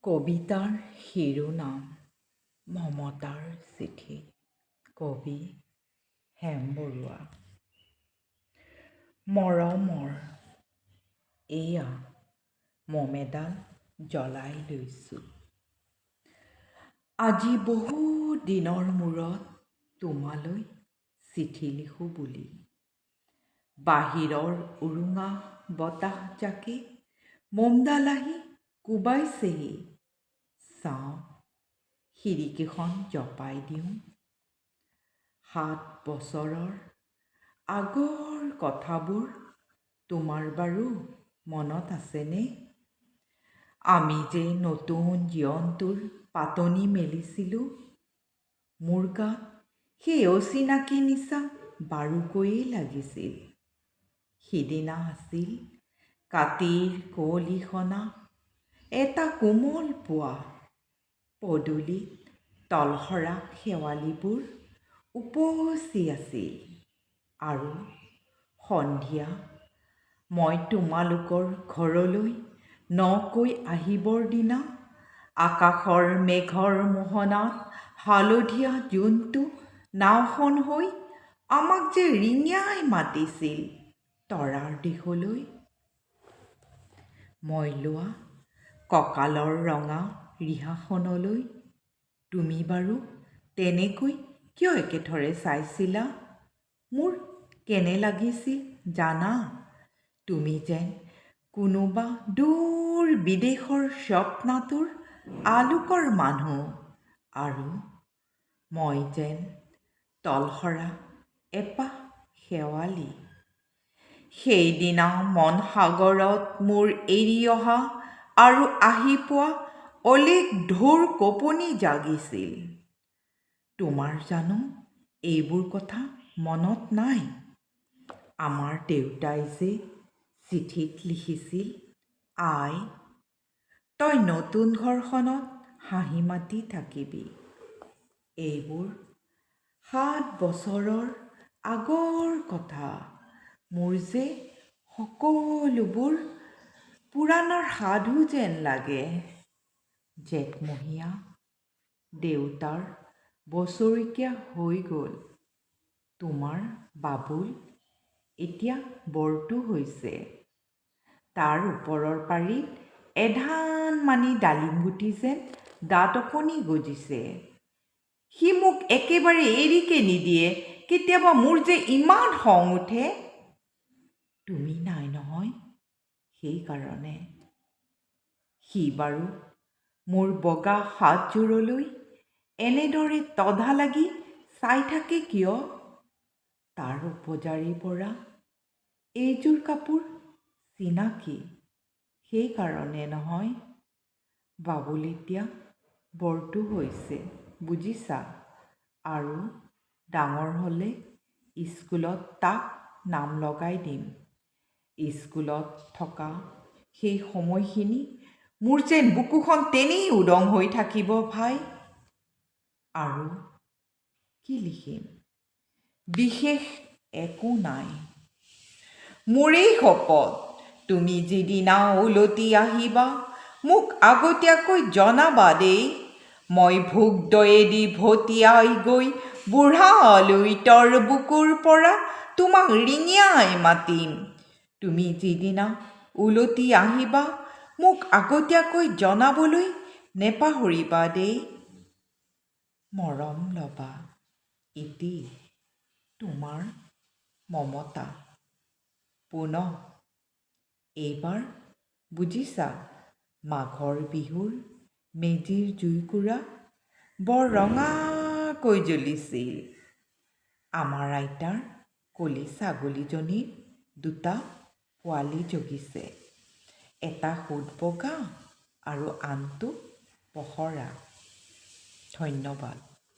কবিতাৰ শিৰোনাম মমতাৰ চিঠি। কবি হেম বৰুৱা। মৰমৰ এয়া মমেডাল জ্বলাই লৈছোঁ। আজি বহু দিনৰ মূৰত তোমালৈ চিঠি লিখোঁ বুলি। বাহিৰৰ উৰুঙা বতাহজাকে মমডাল আহি কোবাইছেহি। চাওঁ খিৰিকীখন জপাই দিওঁ। 7 বছৰৰ আগৰ কথাবোৰ তোমাৰ বাৰু মনত আছেনে? আমি যে নতুন জীৱনটোৰ পাতনি মেলিছিলোঁ। মোৰ গাত সেই অচিনাকি নিচা বাৰুকৈয়ে লাগিছিল। সিদিনা আছিল কাতিৰ কুঁৱলীসনা এটা কোমল পুৱা। পদূলিত তলসৰা শেৱালিবোৰ উপচি আছিল। আৰু সন্ধিয়া মই তোমালোকৰ ঘৰলৈ নকৈ আহিবৰ দিনা আকাশৰ মেঘৰ মোহনাত হালধীয়া জোনটো নাওখন হৈ আমাক যে ৰিঙিয়াই মাতিছিল তৰাৰ দেশলৈ। মই লোৱা কঁকালৰ ৰঙা ৰিহাখনলৈ তুমি বাৰু তেনেকৈ কিয় একেথৰে চাইছিলা? মোৰ কেনে লাগিছিল জানা? তুমি যেন কোনোবা দূৰ বিদেশৰ স্বপ্নাতুৰ আলোকৰ মানুহ আৰু মই যেন তলসৰা এপাহ শেৱালি। সেইদিনা মন সাগৰত মোৰ এৰি অহা আৰু আহি পোৱা অলেখ ঢৌৰ কঁপনি জাগিছিল। তোমাৰ জানো এইবোৰ কথা মনত নাই? আমাৰ দেউতাই যে চিঠিত লিখিছিল, আই, তই নতুন ঘৰখনত হাঁহি মাতি থাকিবি। এইবোৰ 7 বছৰৰ আগৰ কথা। মোৰ যে সকলোবোৰ পুৰাণৰ সাধু যেন লাগে। জেঠমহীয়া দেউতাৰ বছৰেকীয়া হৈ গ'ল। তোমাৰ বাবুল এতিয়া বৰটো হৈছে। তাৰ ওপৰৰ পাৰিত এধানমানি ডালিমগুটি যেন দাঁত অকণি গজিছে। সি মোক একেবাৰে এৰিকে নিদিয়ে। কেতিয়াবা মোৰ যে ইমান খং উঠে। তুমি নাই নহয়, সেইকাৰণে। সি বাৰু মোৰ বগা হাতযোৰলৈ এনেদৰে তধা লাগি চাই থাকে কিয়? তাৰ উপজাৰীৰ পৰা এইযোৰ কাপোৰ চিনাকি, সেইকাৰণে নহয়। বাবুল এতিয়া বৰটো হৈছে, বুজিছা? আৰু ডাঙৰ হ'লে স্কুলত তাক নাম লগাই দিম। স্কুলত থকা সেই সময়খিনি মোৰ যেন বুকুখন তেনেই উদং হৈ থাকিব ভাই। আৰু কি লিখিম? বিশেষ একো নাই। মোৰেই শপত, তুমি যিদিনা উলটি আহিবা মোক আগতীয়াকৈ জনাবা দেই। মই ভোগদৈয়েদি ভটিয়াই গৈ বুঢ়া লুইতৰ বুকুৰ পৰা তোমাক ৰিঙিয়াই মাতিম। তুমি যিদিনা উলটি আহিবা মোক আগতীয়াকৈ জনাবলৈ নেপাহৰিবা দেই। মৰম ল'বা। ইতি তোমাৰ মমতা। পুনঃ এইবাৰ বুজিছা, মাঘৰ বিহুৰ মেজিৰ জুইকুৰা বৰ ৰঙাকৈ জ্বলিছিল। আমাৰ আইতাৰ কলি ছাগলীজনীৰ 2টা পোৱালি জগিছে। এটা সোঁত বগা আৰু আনটো পখৰা। ধন্যবাদ।